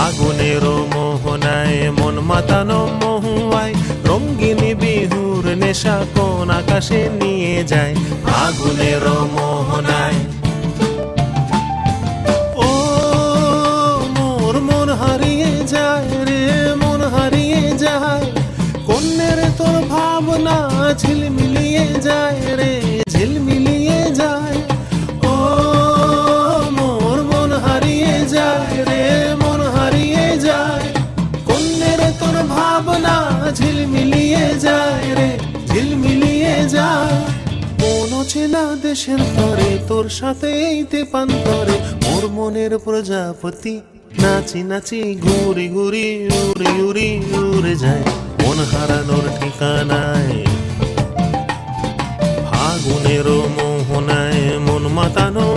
আগুনের মোহনায় মন মাতানো মহুয়ায় রঙ্গিনী বিহুর নেশা কোন আকাশে নিয়ে যায় আগুনের মোহনায়। ও মোর মন হারিয়ে যায় রে মন হারিয়ে যায় কন্যের তোর ভাবনা ঝিলমিলিয়ে যায় রে ঝিলমিলিয়ে যায়। ও মোর মন হারিয়ে যায় রে মন হারিয়ে যায় কন্যের তোর ভাবনা ঝিলমিলিয়ে যায় রে ঝিলমিলিয়ে যায়। কোন চেনা দেশের তরে তোর সাথে এইতে পান্তরে মোর মনের প্রজাপতি নাচি নাচি ঘুরি ঘুরি উড়ি উড়ি উড়ে যায় মন হারানোর ঠিকানায়। ফাগুনের মোহনায় মন মাতানো